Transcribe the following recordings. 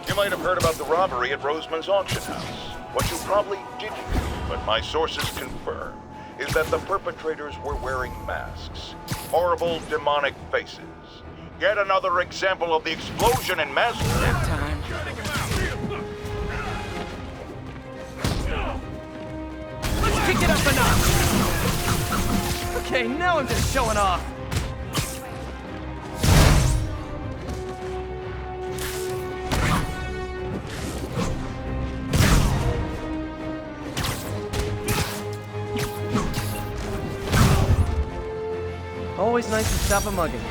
You might have heard about the robbery at Roseman's auction house. What you probably didn't do, but my sources confirm, is that the perpetrators were wearing masks. Horrible, demonic faces. Yet another example of the explosion in mass... That time. Let's kick it up a notch! Okay, now I'm just showing off. Always nice to stop a mugging.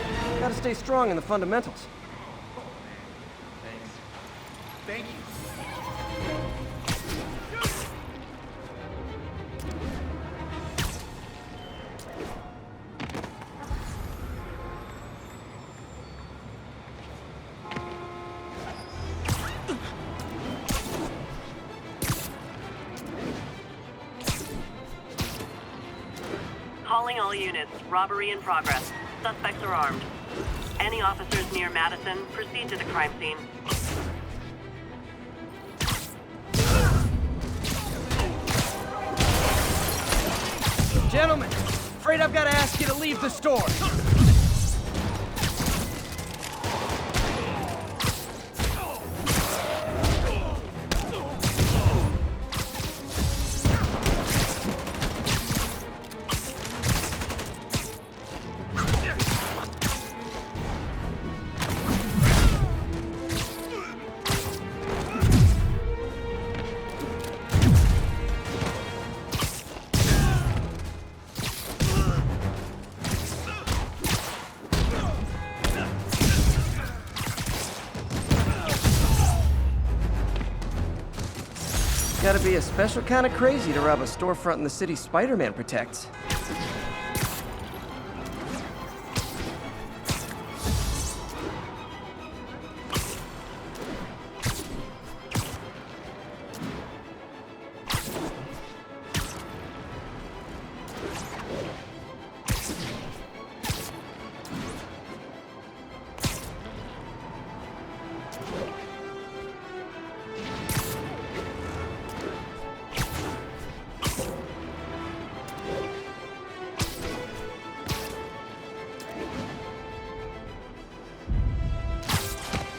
Gotta stay strong in the fundamentals. Thank you. Calling all units. Robbery in progress. Suspects are armed. Any officers near Madison, proceed to the crime scene. Gentlemen, afraid I've got to ask you to leave the store. Gotta be a special kind of crazy to rob a storefront in the city Spider-Man protects.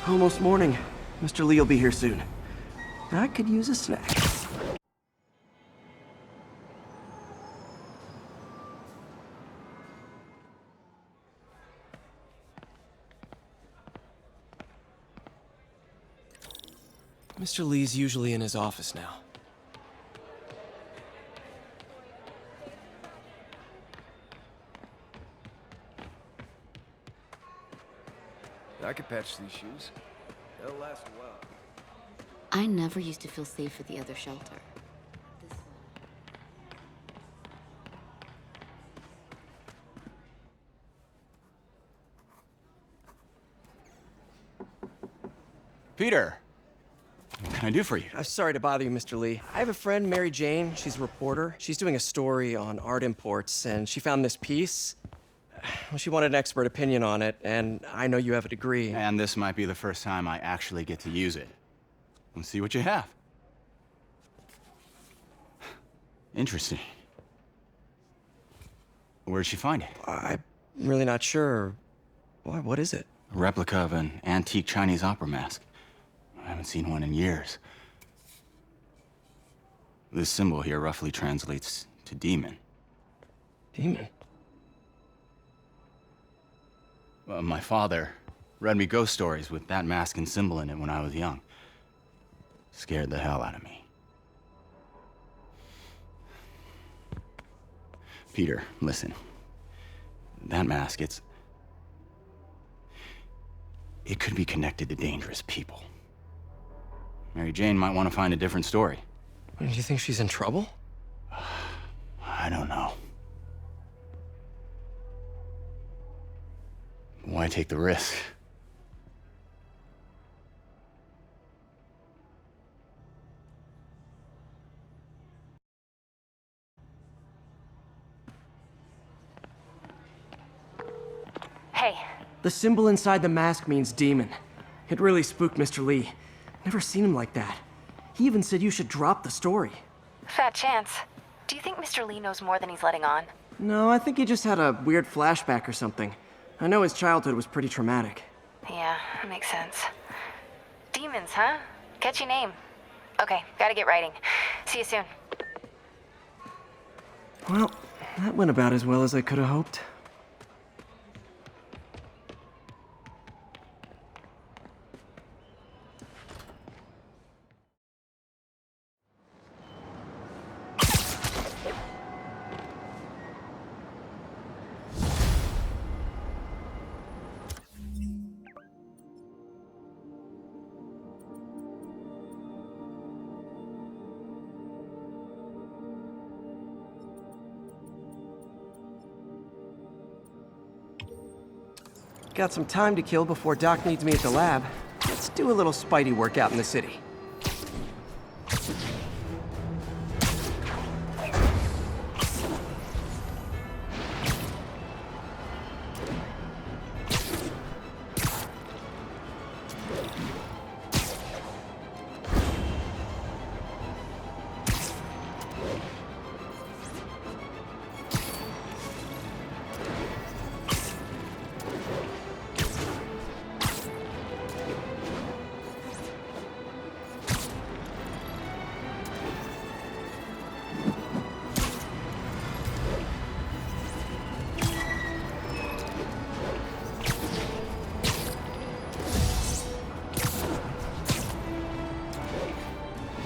Almost morning. Mr. Lee will be here soon. I could use a snack. Mr. Lee's usually in his office now. I could patch these shoes. They'll last a while. I never used to feel safe at the other shelter. Peter, what can I do for you? Sorry to bother you, Mr. Lee. I have a friend, Mary Jane. She's a reporter. She's doing a story on art imports, and she found this piece. Well, she wanted an expert opinion on it, and I know you have a degree. And this might be the first time I actually get to use it. Let's see what you have. Interesting. Where'd she find it? I'm really not sure. What is it? A replica of an antique Chinese opera mask. I haven't seen one in years. This symbol here roughly translates to demon. Demon? My father read me ghost stories with that mask and symbol in it when I was young. Scared the hell out of me. Peter, listen. That mask, it could be connected to dangerous people. Mary Jane might want to find a different story. Do you think she's in trouble? I don't know. Why take the risk? Hey. The symbol inside the mask means demon. It really spooked Mr. Lee. Never seen him like that. He even said you should drop the story. Fat chance. Do you think Mr. Lee knows more than he's letting on? No, I think he just had a weird flashback or something. I know his childhood was pretty traumatic. Yeah, that makes sense. Demons, huh? Catchy name. Okay, gotta get writing. See you soon. Well, that went about as well as I could have hoped. Got some time to kill before Doc needs me at the lab. Let's do a little Spidey workout in the city.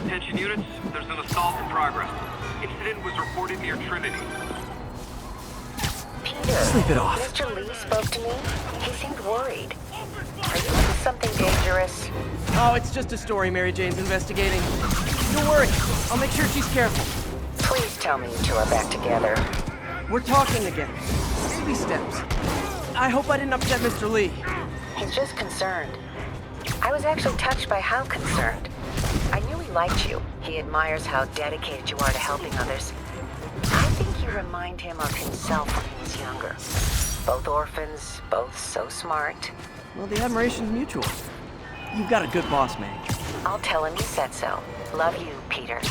Attention units, there's an assault in progress. Incident was reported near Trinity. Peter, Sleep it off. Mr. Lee spoke to me. He seemed worried. Are you into something dangerous? Oh, it's just a story Mary Jane's investigating. Don't worry, I'll make sure she's careful. Please tell me you two are back together. We're talking again. Baby steps. I hope I didn't upset Mr. Lee. He's just concerned. I was actually touched by how concerned. I knew he liked you. He admires how dedicated you are to helping others. I think you remind him of himself when he was younger. Both orphans, both so smart. Well, the admiration's mutual. You've got a good boss, May. I'll tell him you said so. Love you, Peter.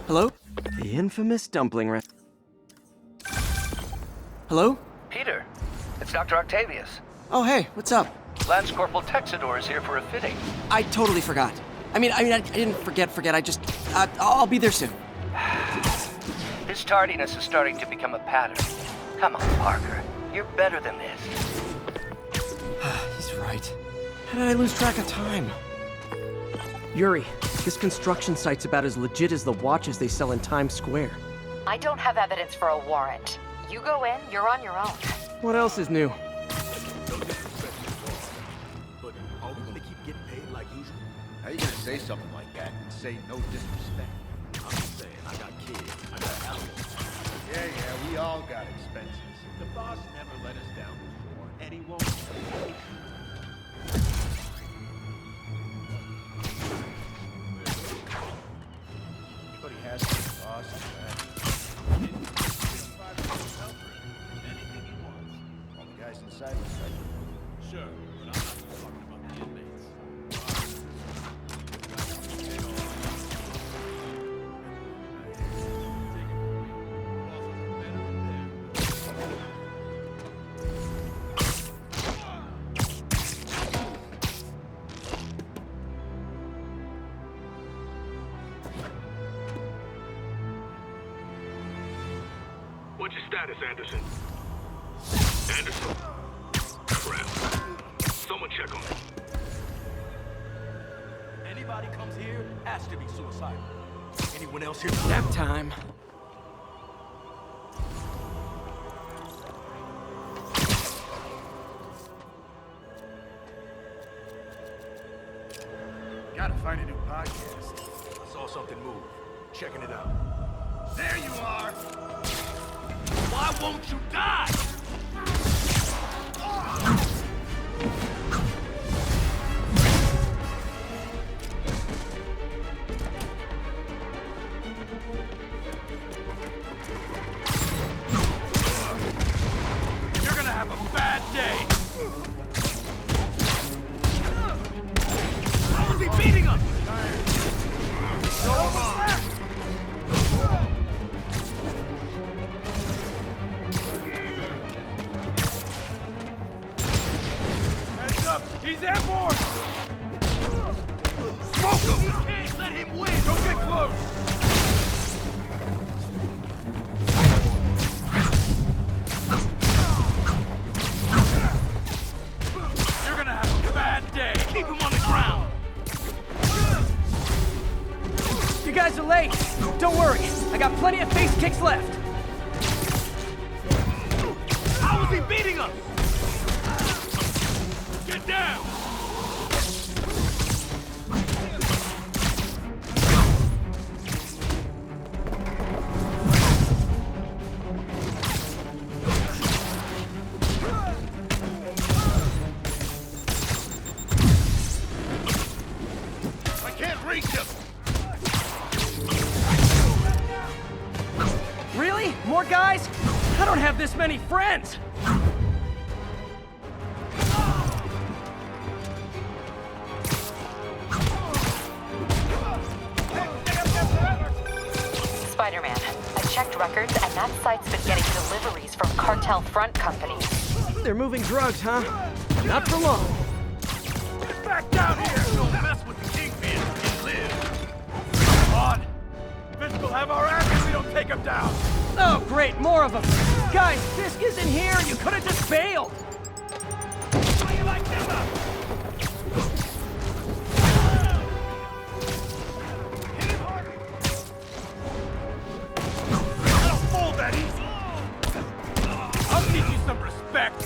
Hello? The infamous dumpling rest. Hello? Peter, it's Dr. Octavius. Oh, hey, what's up? Lance Corporal Texidor is here for a fitting. I totally forgot. I didn't forget. I just, I'll be there soon. His tardiness is starting to become a pattern. Come on, Parker. You're better than this. He's right. How did I lose track of time? Yuri, this construction site's about as legit as the watches they sell in Times Square. I don't have evidence for a warrant. You go in, you're on your own. What else is new? But are we gonna keep getting paid like usual? How you gonna say something like that and say no disrespect? I'm just saying, I got kids, I got houses. Yeah, we all got expenses. The boss never let us down before, and he won't. Anybody has the boss, anything he wants. All the guys inside the site. Sure, but I'm not talking about the inmates. What's your status, Anderson? Anderson? Crap. Someone check on me. Anybody comes here has to be suicidal. Anyone else here? Nap time. Gotta find a new podcast. I saw something move. Checking it out. There you are! Why won't you die? Don't worry, I got plenty of face kicks left. How is he beating us? Get down! I can't reach him! Really? More guys? I don't have this many friends! Spider-Man, I checked records, and that site's been getting deliveries from cartel front companies. They're moving drugs, huh? Not for long. Get back down here! Don't mess with the kingpin and live! Come on! Fisk will have our ass if we don't take him down! Oh, great, more of them. Guys, Fisk isn't here. You could have just bailed. How you like this up? Hit him harder! I don't fold that easy! I'll teach you some respect!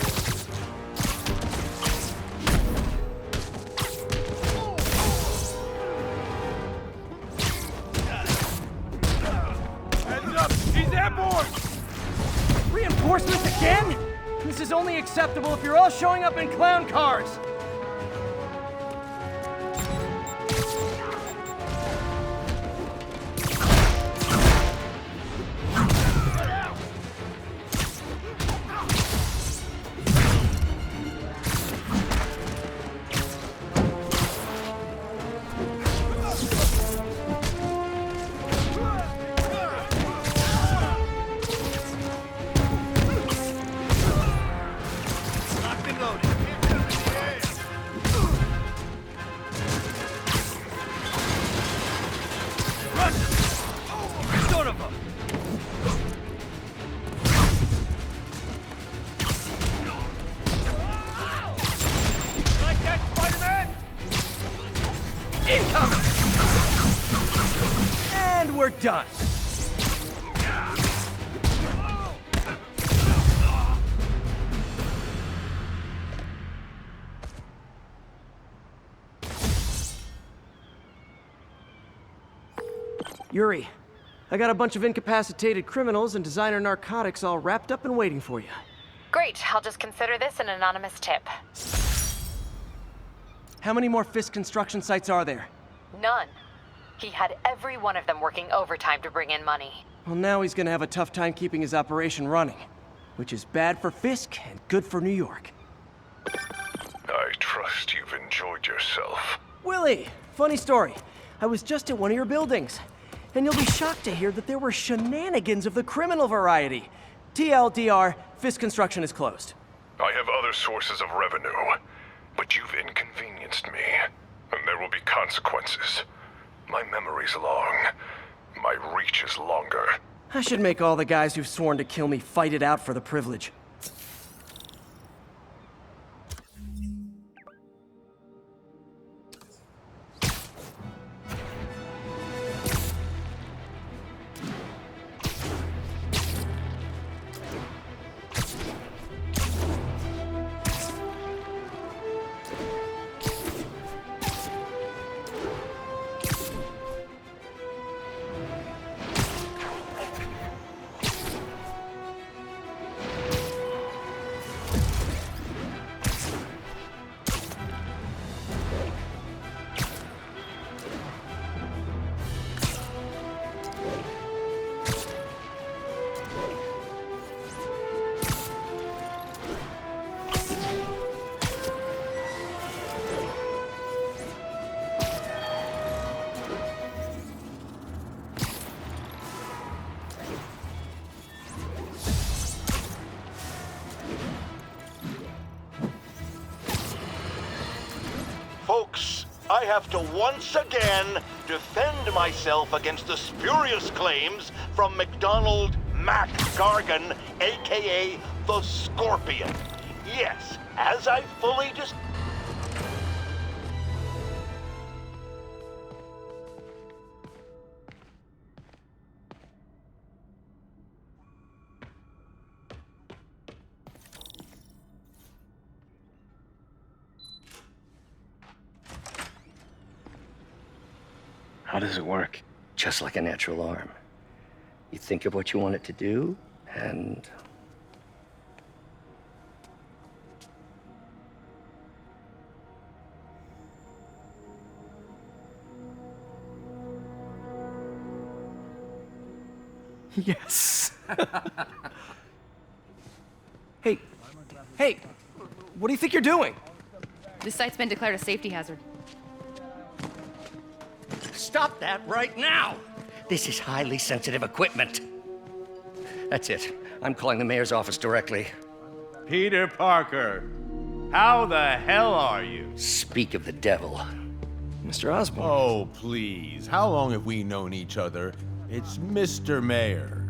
Heads up! He's airborne! Reinforcements again? This is only acceptable if you're all showing up in clown cars. Locked and loaded. Run! Son of a... Like that, Spider-Man? Incoming! And we're done. Yuri, I got a bunch of incapacitated criminals and designer narcotics all wrapped up and waiting for you. Great, I'll just consider this an anonymous tip. How many more Fisk construction sites are there? None. He had every one of them working overtime to bring in money. Well, now he's gonna have a tough time keeping his operation running, which is bad for Fisk and good for New York. I trust you've enjoyed yourself. Willie, funny story. I was just at one of your buildings, and you'll be shocked to hear that there were shenanigans of the criminal variety. TLDR, Fisk construction is closed. I have other sources of revenue, but you've inconvenienced me, and there will be consequences. My memory's long. My reach is longer. I should make all the guys who've sworn to kill me fight it out for the privilege. Folks, I have to once again defend myself against the spurious claims from McDonald Mac Gargan, aka the Scorpion. Yes, as I fully How does it work? Just like a natural arm. You think of what you want it to do, and... Yes. Hey, hey, what do you think you're doing? This site's been declared a safety hazard. Stop that right now! This is highly sensitive equipment. That's it. I'm calling the mayor's office directly. Peter Parker, how the hell are you? Speak of the devil. Mr. Osborn. Oh, please. How long have we known each other? It's Mr. Mayor.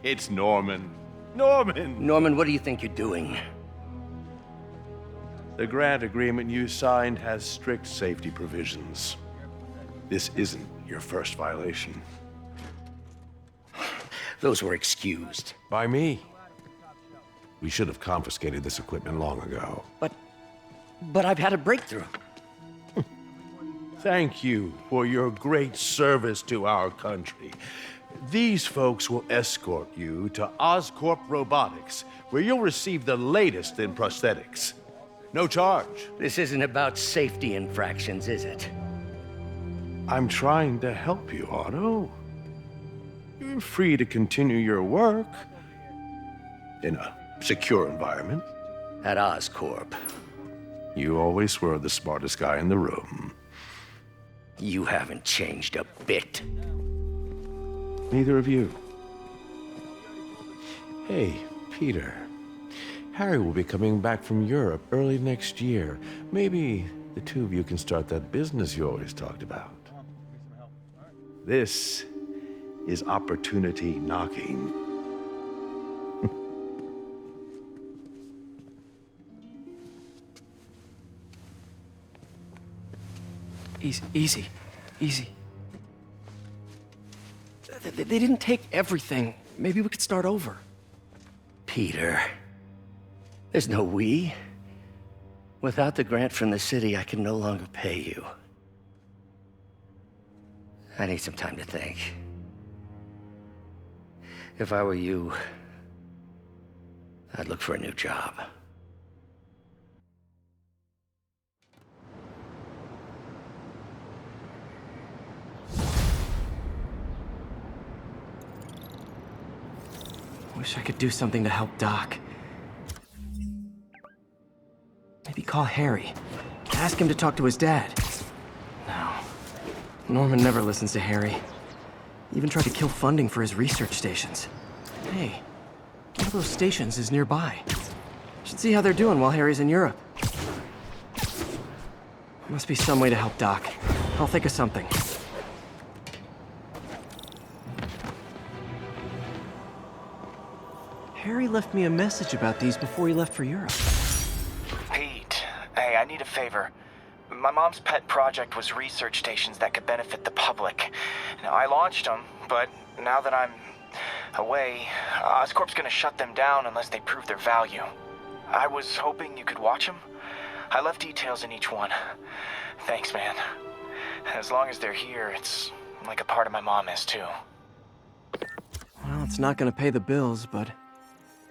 It's Norman. Norman! Norman, what do you think you're doing? The grant agreement you signed has strict safety provisions. This isn't your first violation. Those were excused. By me. We should have confiscated this equipment long ago. But I've had a breakthrough. Thank you for your great service to our country. These folks will escort you to Oscorp Robotics, where you'll receive the latest in prosthetics. No charge. This isn't about safety infractions, is it? I'm trying to help you, Otto. You're free to continue your work in a secure environment. At Oscorp. You always were the smartest guy in the room. You haven't changed a bit. Neither of you. Hey, Peter. Harry will be coming back from Europe early next year. Maybe the two of you can start that business you always talked about. This is opportunity knocking. Easy. They didn't take everything. Maybe we could start over. Peter, there's no we. Without the grant from the city, I can no longer pay you. I need some time to think. If I were you, I'd look for a new job. Wish I could do something to help Doc. Maybe call Harry. Ask him to talk to his dad. No. Norman never listens to Harry. He even tried to kill funding for his research stations. Hey, one of those stations is nearby. Should see how they're doing while Harry's in Europe. Must be some way to help Doc. I'll think of something. Harry left me a message about these before he left for Europe. Pete, hey, I need a favor. My mom's pet project was research stations that could benefit the public. Now, I launched them, but now that I'm away, Oscorp's gonna shut them down unless they prove their value. I was hoping you could watch them. I left details in each one. Thanks, man. As long as they're here, it's like a part of my mom is, too. Well, it's not gonna pay the bills, but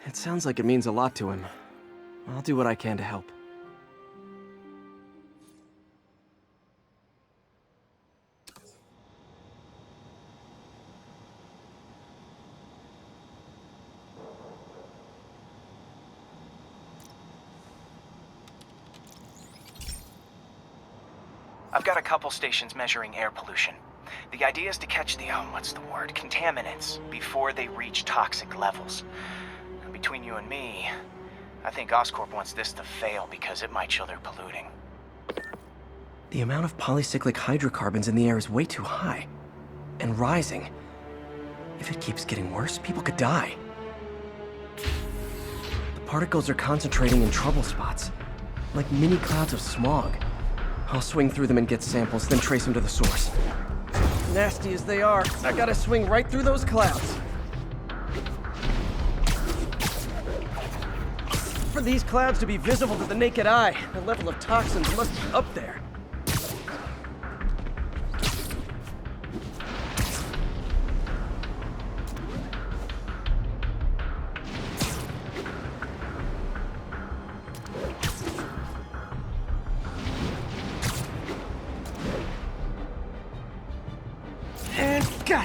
it sounds like it means a lot to him. I'll do what I can to help. I've got a couple stations measuring air pollution. The idea is to catch the, contaminants before they reach toxic levels. Between you and me, I think Oscorp wants this to fail because it might show they're polluting. The amount of polycyclic hydrocarbons in the air is way too high. And rising. If it keeps getting worse, people could die. The particles are concentrating in trouble spots, like mini clouds of smog. I'll swing through them and get samples, then trace them to the source. Nasty as they are, I gotta swing right through those clouds. For these clouds to be visible to the naked eye, the level of toxins must be up there.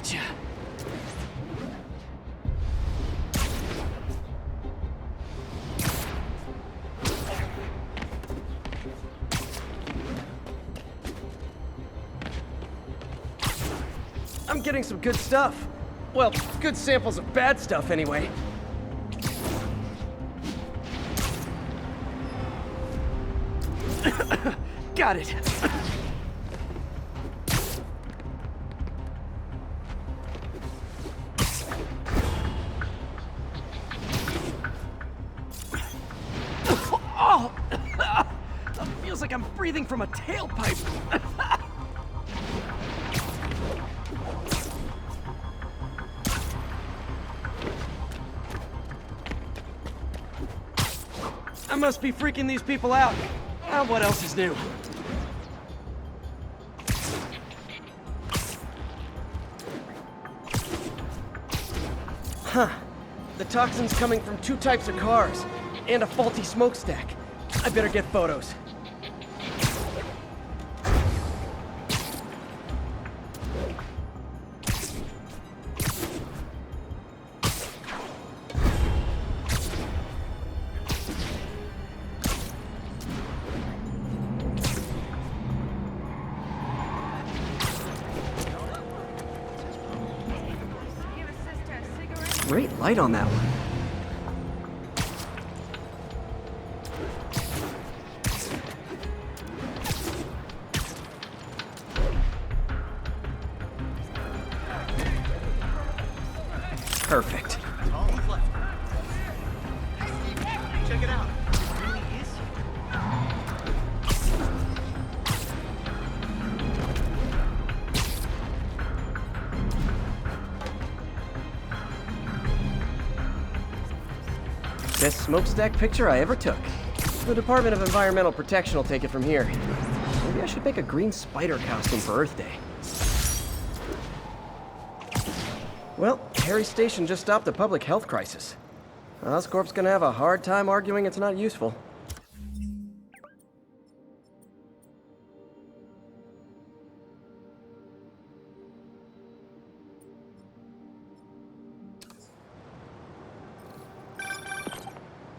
Gotcha. I'm getting some good stuff. Well, good samples of bad stuff, anyway. Got it. Oh! Feels like I'm breathing from a tailpipe. I must be freaking these people out. What else is new? Huh. The toxin's coming from 2 types of cars, and a faulty smokestack. I better get photos. Great light on that one. Perfect. Check it out. Best smokestack picture I ever took. The Department of Environmental Protection will take it from here. Maybe I should make a green spider costume for Earth Day. Well, Harry's station just stopped a public health crisis. Oscorp's gonna have a hard time arguing it's not useful.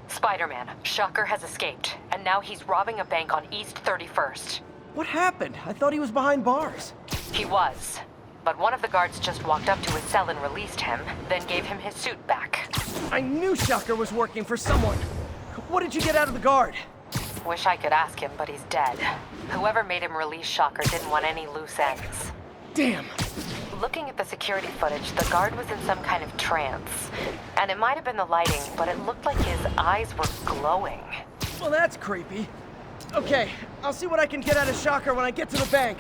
Spider-Man, Shocker has escaped, and now he's robbing a bank on East 31st. What happened? I thought he was behind bars. He was, but one of the guards just walked up to his cell and released him, then gave him his suit back. I knew Shocker was working for someone. What did you get out of the guard? Wish I could ask him, but he's dead. Whoever made him release Shocker didn't want any loose ends. Damn. Looking at the security footage, the guard was in some kind of trance. And it might have been the lighting, but it looked like his eyes were glowing. Well, that's creepy. Okay, I'll see what I can get out of Shocker when I get to the bank.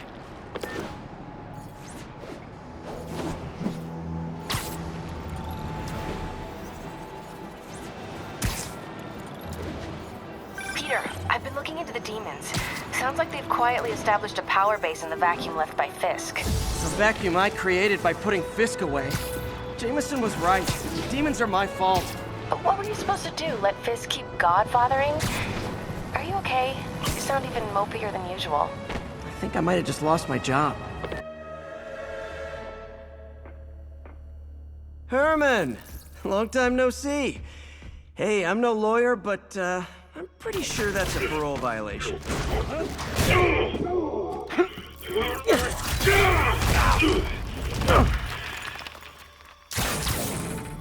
Peter, I've been looking into the demons. Sounds like they've quietly established a power base in the vacuum left by Fisk. A vacuum I created by putting Fisk away. Jameson was right. Demons are my fault. But what were you supposed to do? Let Fisk keep godfathering? Are you okay? You sound even mopier than usual. I think I might have just lost my job. Herman! Long time no see. Hey, I'm no lawyer, but I'm pretty sure that's a parole violation.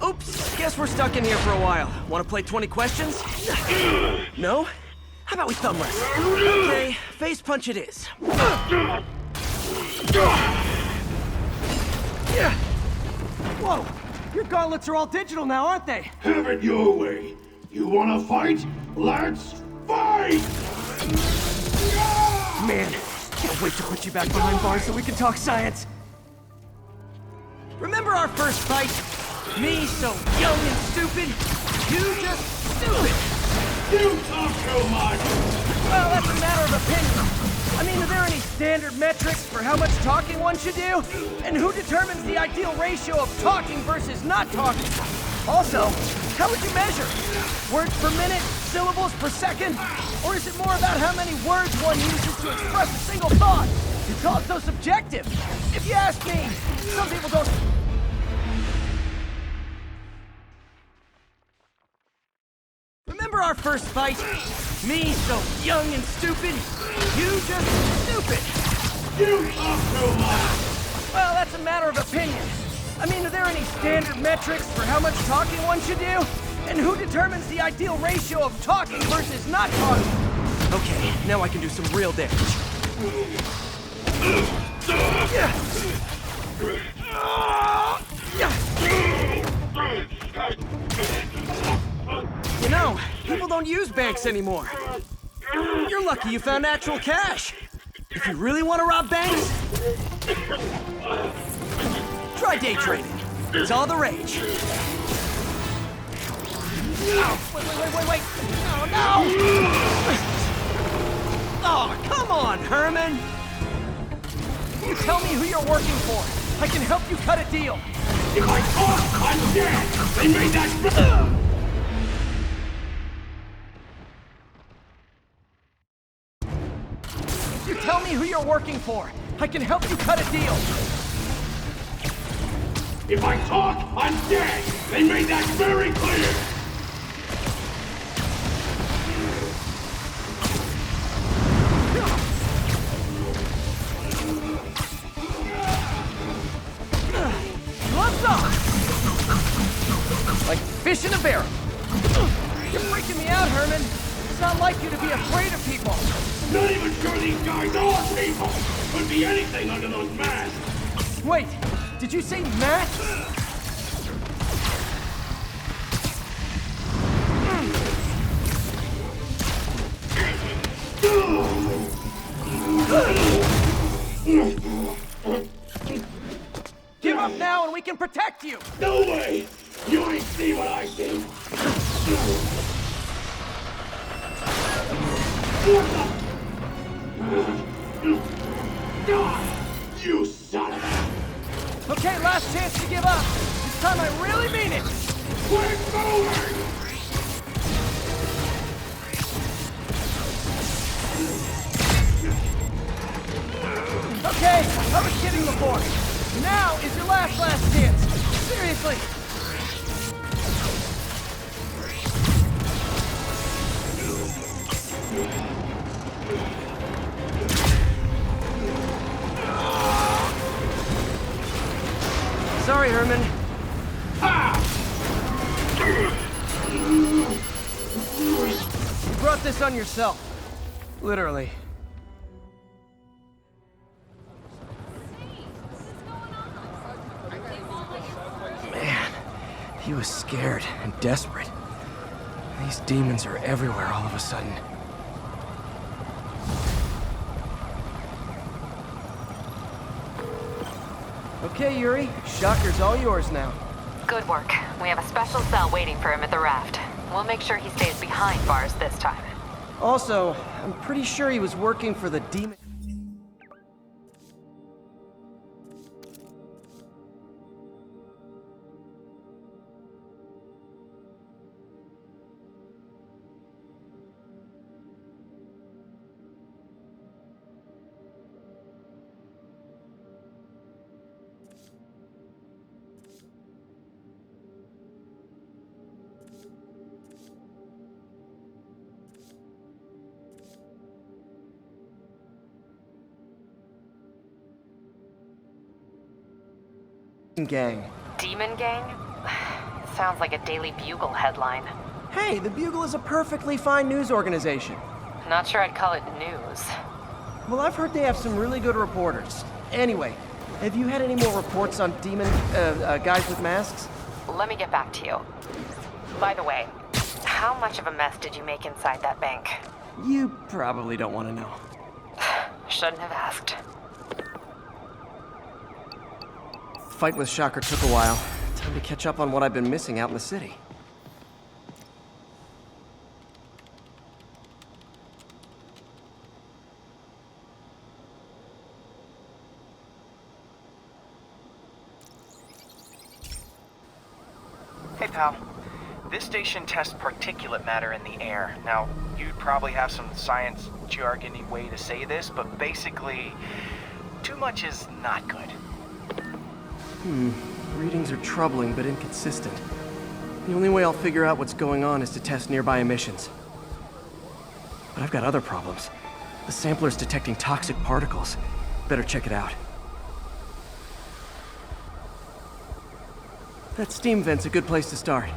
Oops, guess we're stuck in here for a while. Want to play 20 questions? No? How about we thumb wrestle? Okay, face punch it is. Whoa, your gauntlets are all digital now, aren't they? Have it your way. You wanna fight? Let's fight! Man, can't wait to put you back behind bars so we can talk science. Remember our first fight? Me so young and stupid, you just stupid. You talk too much! Well, that's a matter of opinion. I mean, are there any standard metrics for how much talking one should do? And who determines the ideal ratio of talking versus not talking? Also, how would you measure? Words per minute, syllables per second? Or is it more about how many words one uses to express a single thought? It's all so subjective. If you ask me, some people don't... Remember our first fight? Me, so young and stupid. You just stupid. You talk too much! Well, that's a matter of opinion. I mean, are there any standard metrics for how much talking one should do? And who determines the ideal ratio of talking versus not talking? Okay, now I can do some real damage. You know, people don't use banks anymore. You're lucky you found actual cash. If you really want to rob banks, try day trading. It's all the rage. Oh, wait. Oh, no! Oh, come on, Herman! You tell me who you're working for. I can help you cut a deal. If I talk, I'm dead! They made that... You tell me who you're working for. I can help you cut a deal. If I talk, I'm dead! They made that very clear! Gloves off! Like fish in a barrel. You're freaking me out, Herman. It's not like you to be afraid of people. Not even sure these guys are people! Could be anything under those masks! Wait, did you say masks? Give up now and we can protect you! No way! You ain't see what I see! You son of a... Okay, last chance to give up. This time I really mean it. We're moving! Okay, I was kidding before. Now is your last chance. Seriously. Sorry, Herman. You brought this on yourself. Literally. Man, he was scared and desperate. These demons are everywhere all of a sudden. Okay, Yuri. Shocker's all yours now. Good work. We have a special cell waiting for him at the raft. We'll make sure he stays behind bars this time. Also, I'm pretty sure he was working for the demon... gang. Demon Gang? Sounds like a Daily Bugle headline. Hey, the Bugle is a perfectly fine news organization. Not sure I'd call it news. Well, I've heard they have some really good reporters. Anyway, have you had any more reports on demon, guys with masks? Let me get back to you. By the way, how much of a mess did you make inside that bank? You probably don't want to know. Shouldn't have asked. Fight with Shocker took a while. Time to catch up on what I've been missing out in the city. Hey, pal. This station tests particulate matter in the air. Now, you'd probably have some science jargony way to say this, but basically, Too much is not good. Readings are troubling but inconsistent. The only way I'll figure out what's going on is to test nearby emissions. But I've got other problems. The sampler's detecting toxic particles. Better check it out. That steam vent's a good place to start.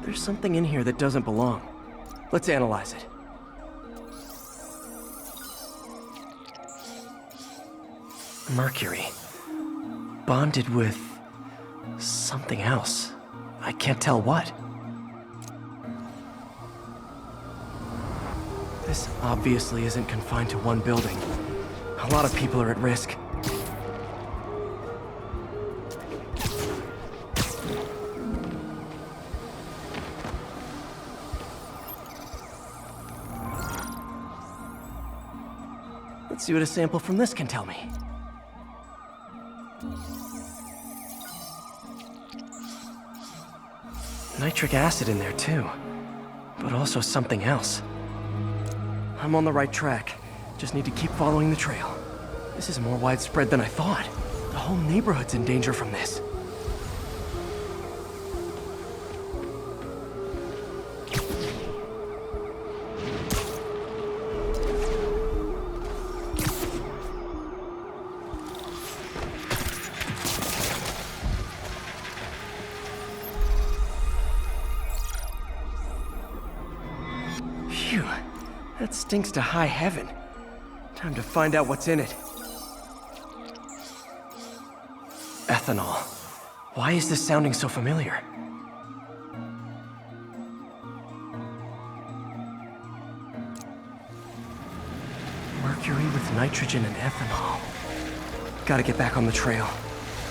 There's something in here that doesn't belong. Let's analyze it. Mercury. Bonded with something else. I can't tell what. This obviously isn't confined to one building. A lot of people are at risk. Let's see what a sample from this can tell me. Nitric acid in there too, but also something else. I'm on the right track. Just need to keep following the trail. This is more widespread than I thought. The whole neighborhood's in danger from this. Phew, that stinks to high heaven. Time to find out what's in it. Ethanol. Why is this sounding so familiar? Mercury with nitrogen and ethanol. Gotta get back on the trail.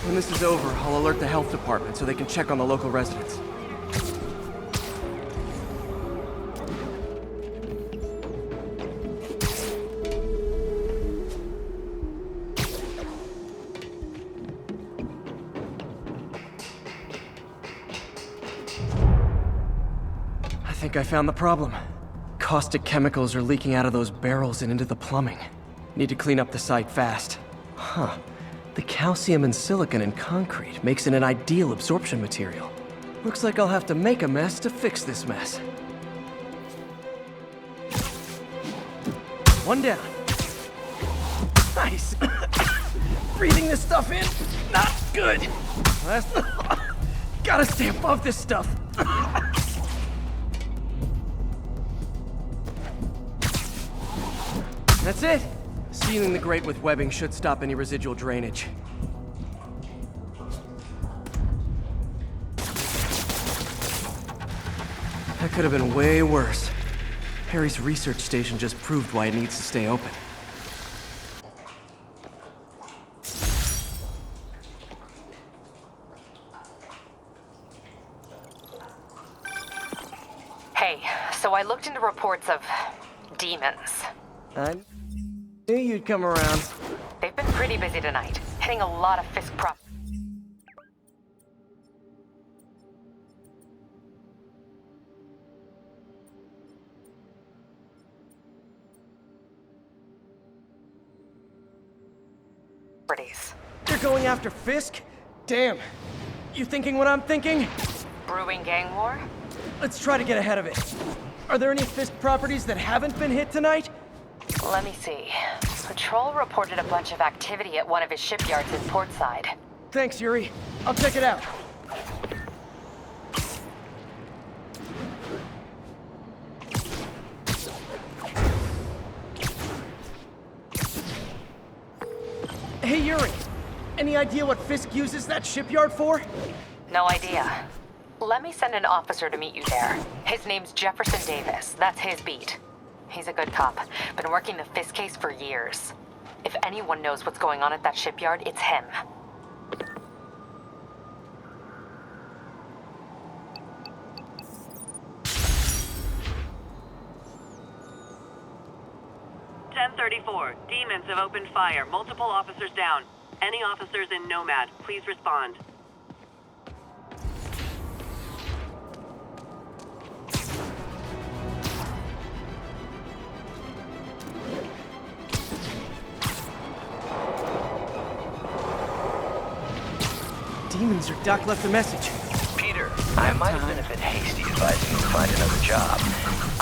When this is over, I'll alert the health department so they can check on the local residents. I think I found the problem. Caustic chemicals are leaking out of those barrels and into the plumbing. Need to clean up the site fast. Huh. The calcium and silicon in concrete makes it an ideal absorption material. Looks like I'll have to make a mess to fix this mess. One down. Nice. Breathing this stuff in, not good. Gotta stay above this stuff. That's it. Sealing the grate with webbing should stop any residual drainage. That could have been way worse. Harry's research station just proved why it needs to stay open. Hey, so I looked into reports of demons. I knew you'd come around. They've been pretty busy tonight, hitting a lot of Fisk properties. You're going after Fisk? Damn. You thinking what I'm thinking? Brewing gang war? Let's try to get ahead of it. Are there any Fisk properties that haven't been hit tonight? Let me see. Patrol reported a bunch of activity at one of his shipyards in Portside. Thanks, Yuri. I'll check it out. Hey, Yuri. Any idea what Fisk uses that shipyard for? No idea. Let me send an officer to meet you there. His name's Jefferson Davis. That's his beat. He's a good cop. Been working the Fisk case for years. If anyone knows what's going on at that shipyard, it's him. Demons have opened fire. Multiple officers down. Any officers in Nomad, please respond. Demons, or Doc left a message. Peter, I might have been a bit hasty advising you to find another job.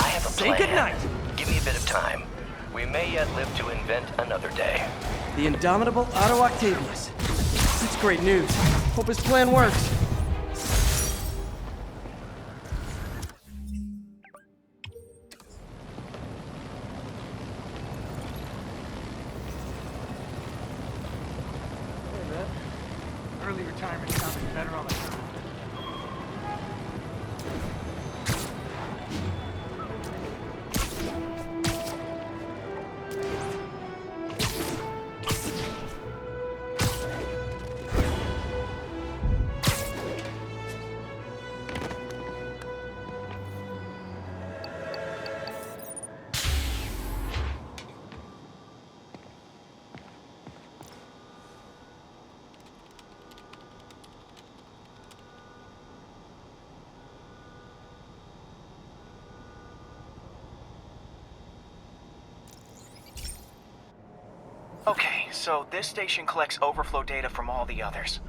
I have a plan. Say goodnight. Give me a bit of time. We may yet live to invent another day. The indomitable Otto Octavius. That's great news. Hope his plan works. Early retirement sounded better all the time. Okay, so this station collects overflow data from all the others.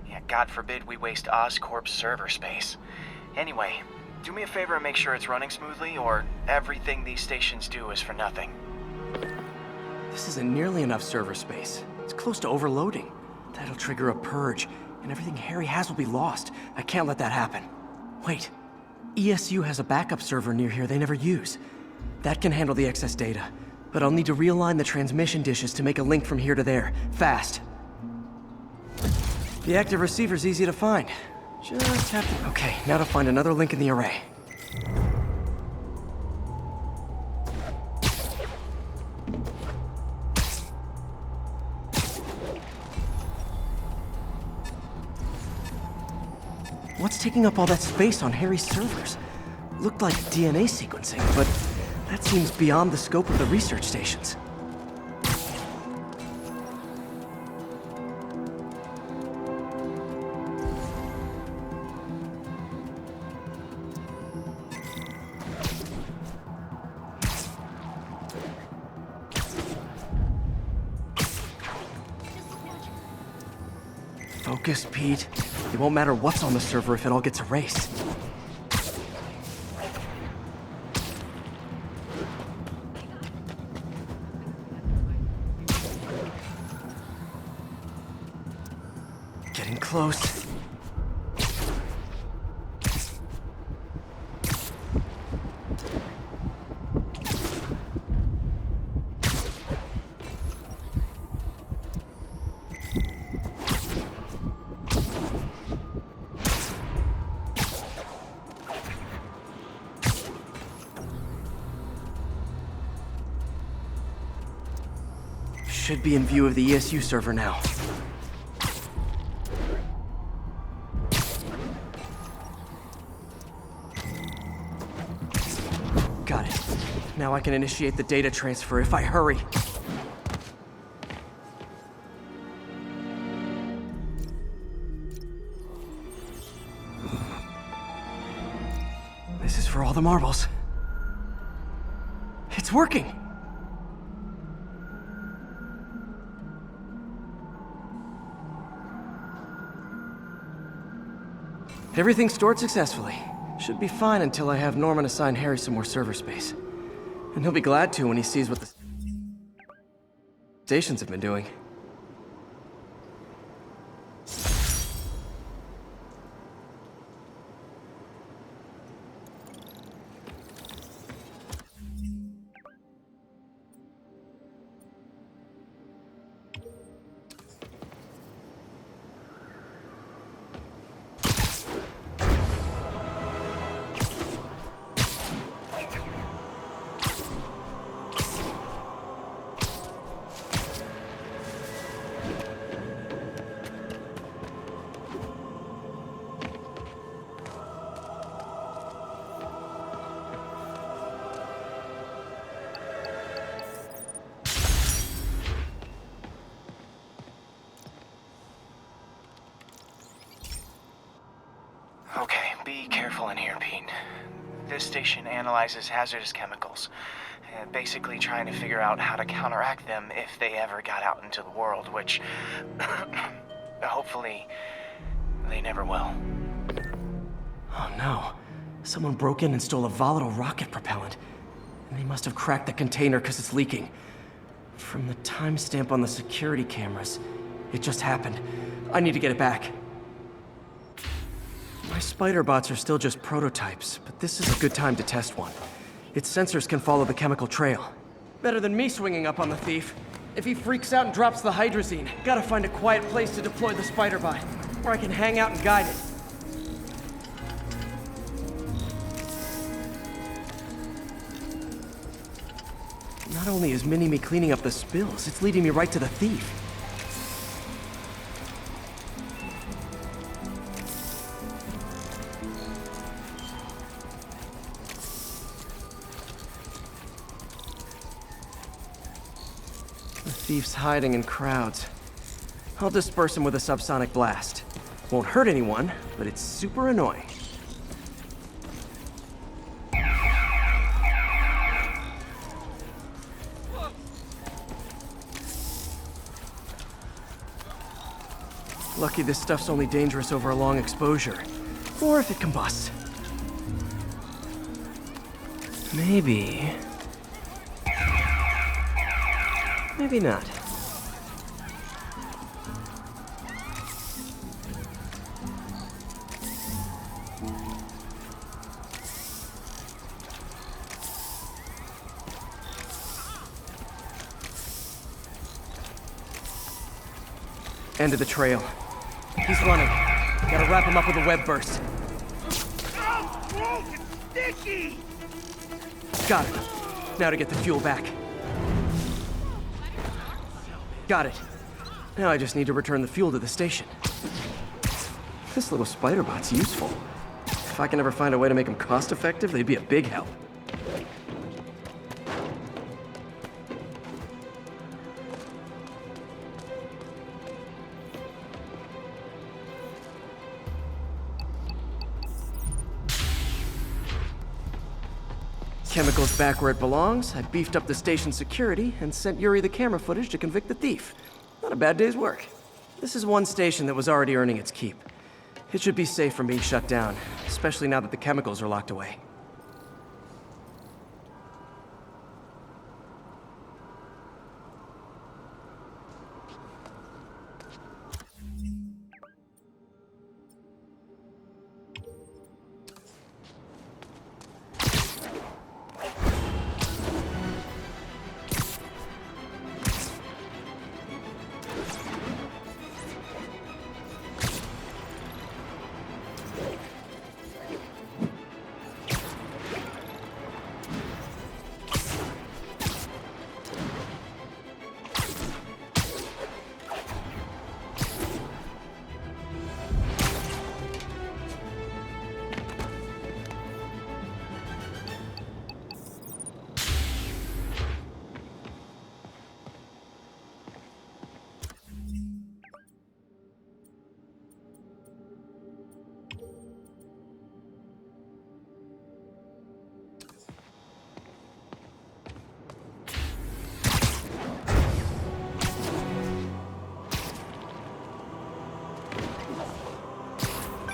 Yeah, God forbid we waste Oscorp's server space. Anyway, do me a favor and make sure it's running smoothly, or everything these stations do is for nothing. This isn't nearly enough server space. It's close to overloading. That'll trigger a purge, and everything Harry has will be lost. I can't let that happen. Wait. ESU has a backup server near here they never use. That can handle the excess data. But I'll need to realign the transmission dishes to make a link from here to there, fast. The active receiver's easy to find. Just have to... Okay, now to find another link in the array. What's taking up all that space on Harry's servers? Looked like DNA sequencing, but that seems beyond the scope of the research stations. Focus, Pete. It won't matter what's on the server if it all gets erased. Getting close. Should be in view of the ESU server now. Got it. Now I can initiate the data transfer if I hurry. This is for all the marbles. It's working! Everything's stored successfully. Should be fine until I have Norman assign Harry some more server space. And he'll be glad to when he sees what the stations have been doing. Okay, be careful in here, Pete. This station analyzes hazardous chemicals, basically trying to figure out how to counteract them if they ever got out into the world, which hopefully They never will. Oh no. Someone broke in and stole a volatile rocket propellant. And they must have cracked the container because it's leaking. From the timestamp on the security cameras, it just happened. I need to get it back. My spider bots are still just prototypes, but this is a good time to test one. Its sensors can follow the chemical trail. Better than me swinging up on the thief. If he freaks out and drops the hydrazine, gotta find a quiet place to deploy the spider bot, where I can hang out and guide it. Not only is Mini-Me cleaning up the spills, it's leading me right to the thief. The thief's hiding in crowds. I'll disperse him with a subsonic blast. Won't hurt anyone, but it's super annoying. Lucky this stuff's only dangerous over a long exposure. Or if it combusts. Maybe... maybe not. End of the trail. He's running. Gotta wrap him up with a web burst. Oh, broke! It's sticky! Got it. Now to get the fuel back. Got it. Now I just need to return the fuel to the station. This little spider bot's useful. If I can ever find a way to make them cost-effective, they'd be a big help. Chemicals back where it belongs. I beefed up the station security and sent Yuri the camera footage to convict the thief. Not a bad day's work. This is one station that was already earning its keep. It should be safe from being shut down, especially now that the chemicals are locked away.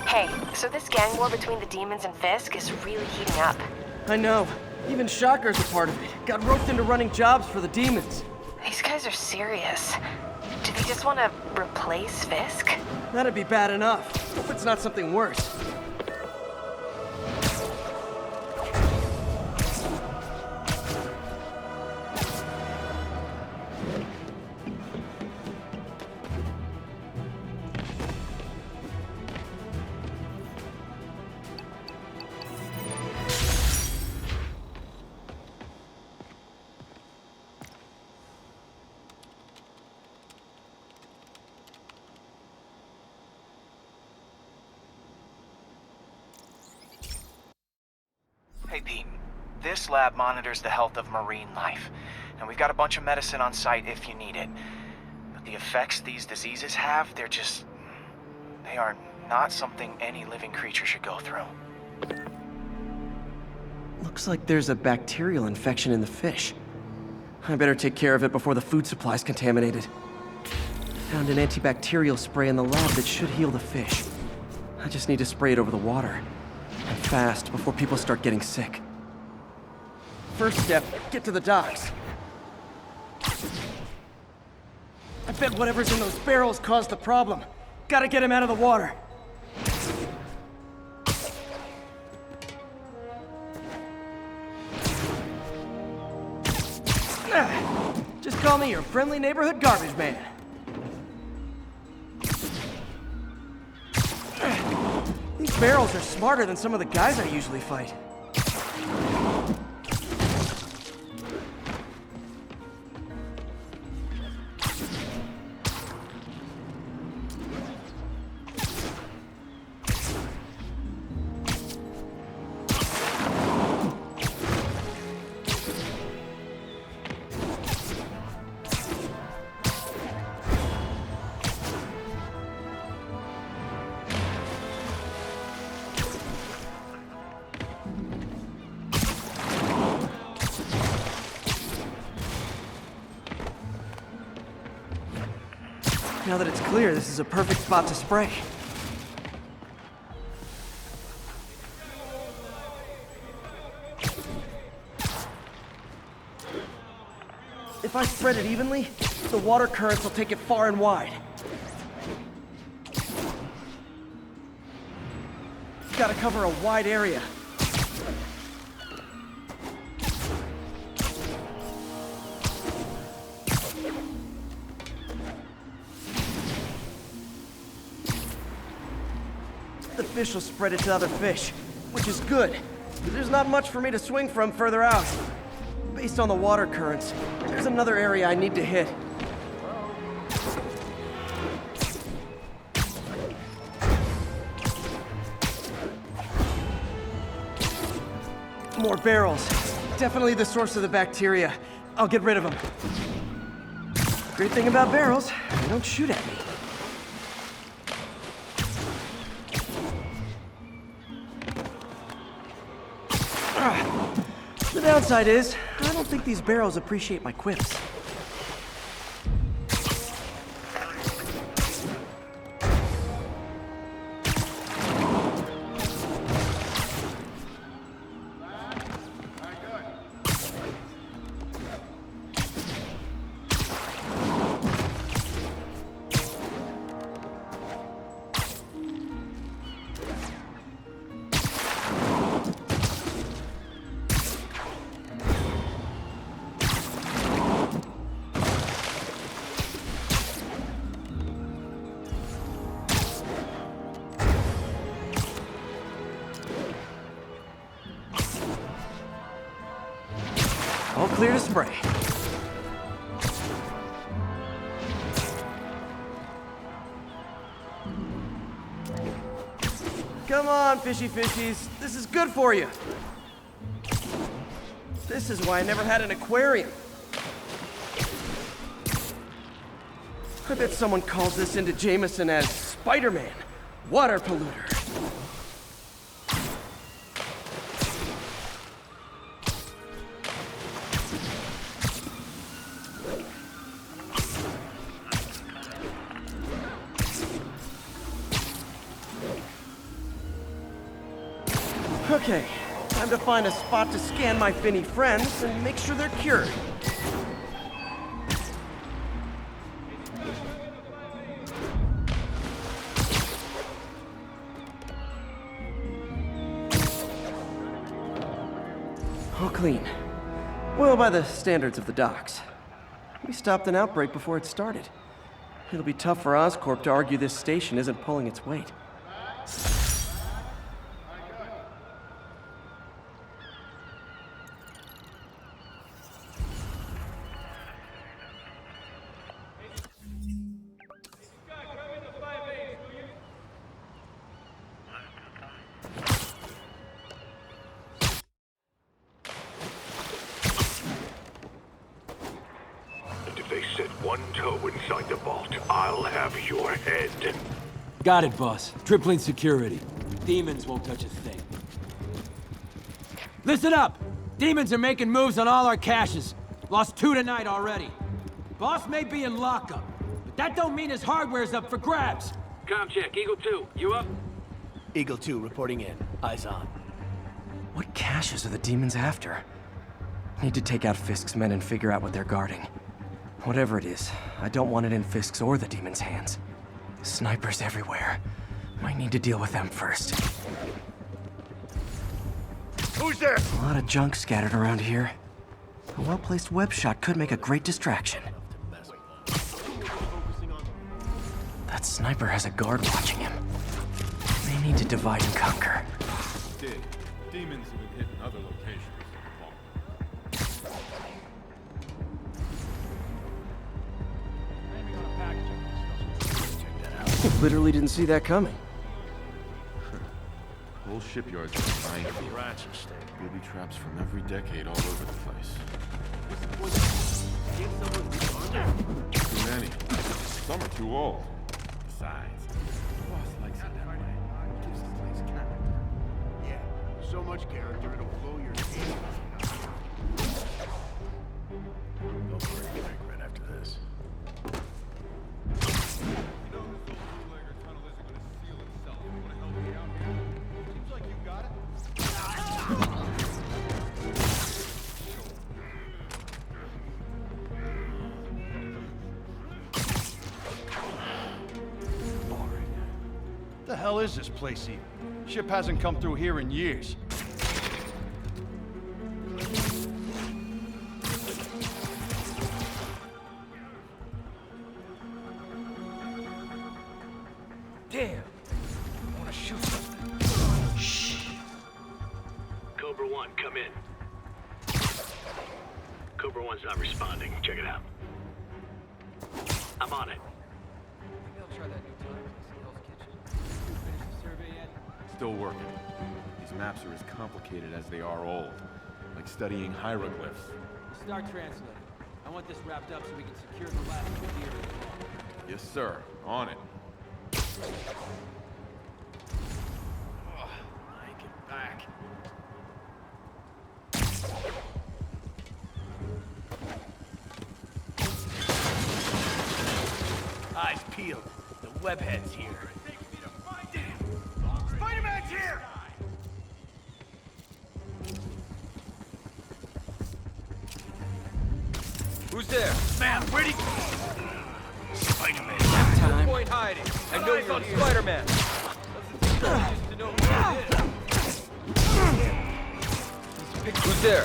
Hey, so this gang war between the demons and Fisk is really heating up. I know. Even Shocker's a part of it. Got roped into running jobs for the demons. These guys are serious. Do they just want to replace Fisk? That'd be bad enough. Hope it's not something worse. Hey, Pete. This lab monitors the health of marine life, and we've got a bunch of medicine on site if you need it. But the effects these diseases have, they are not something any living creature should go through. Looks like there's a bacterial infection in the fish. I better take care of it before the food supply's contaminated. Found an antibacterial spray in the lab that should heal the fish. I just need to spray it over the water. And fast, before people start getting sick. First step, get to the docks. I bet whatever's in those barrels caused the problem. Gotta get him out of the water. Just call me your friendly neighborhood garbage man. These barrels are smarter than some of the guys I usually fight. Now that it's clear, this is a perfect spot to spray. If I spread it evenly, the water currents will take it far and wide. Gotta cover a wide area. The fish will spread it to other fish, which is good. There's not much for me to swing from further out. Based on the water currents, there's another area I need to hit. More barrels. Definitely the source of the bacteria. I'll get rid of them. Great thing about barrels, they don't shoot at me. The downside is, I don't think these barrels appreciate my quips. All clear to spray. Come on, fishy fishies. This is good for you. This is why I never had an aquarium. I bet someone calls this into Jameson as Spider-Man, water polluter. Okay, time to find a spot to scan my finny friends and make sure they're cured. All clean. Well, by the standards of the docks. We stopped an outbreak before it started. It'll be tough for Oscorp to argue this station isn't pulling its weight. They set one toe inside the vault, I'll have your head. Got it, boss. Tripling security. Demons won't touch a thing. Listen up! Demons are making moves on all our caches. Lost 2 tonight already. Boss may be in lockup, but that don't mean his hardware's up for grabs. Com check, Eagle 2, you up? Eagle 2 reporting in. Eyes on. What caches are the demons after? Need to take out Fisk's men and figure out what they're guarding. Whatever it is, I don't want it in Fisk's or the demons' hands. Snipers everywhere. Might need to deal with them first. Who's there? A lot of junk scattered around here. A well-placed web shot could make a great distraction. That sniper has a guard watching him. They need to divide and conquer. Demons have been hitting other locations. Literally didn't see that coming. Whole shipyards are minefield. Rats are staying. Booby traps from every decade all over the place. Too many. Some are too old. Besides, the boss likes it that way. It gives the place character. Yeah, so much character it'll blow your head. Don't worry, you'll regret after this. The hell is this place even? Ship hasn't come through here in years. Damn! I wanna shoot something. Shh! Cobra 1, come in. Cobra 1's not responding. Check it out. I'm on it. Maybe I'll try that new timer in Hell's Kitchen. You finished the survey yet? Still working. These maps are as complicated as they are old. Like studying hieroglyphs. Start translating. I want this wrapped up so we can secure the last deer in the law. Yes, sir. On it. Get back. Eyes peeled. The webhead's here. Spider-Man's here! Who's there? Man, where'd he go? Spider-Man. No point hiding. I know you're on Spider-Man. To know who it is. Who's there?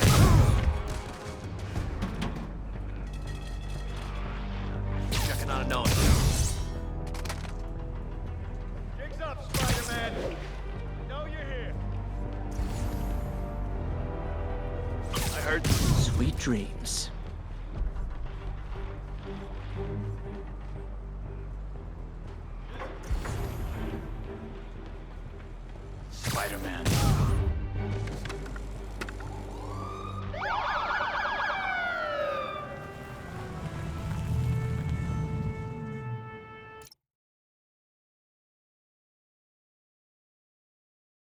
Checking on a nose. Jigs up, Spider-Man! I know you're here. I heard. Sweet dreams. Spider-Man.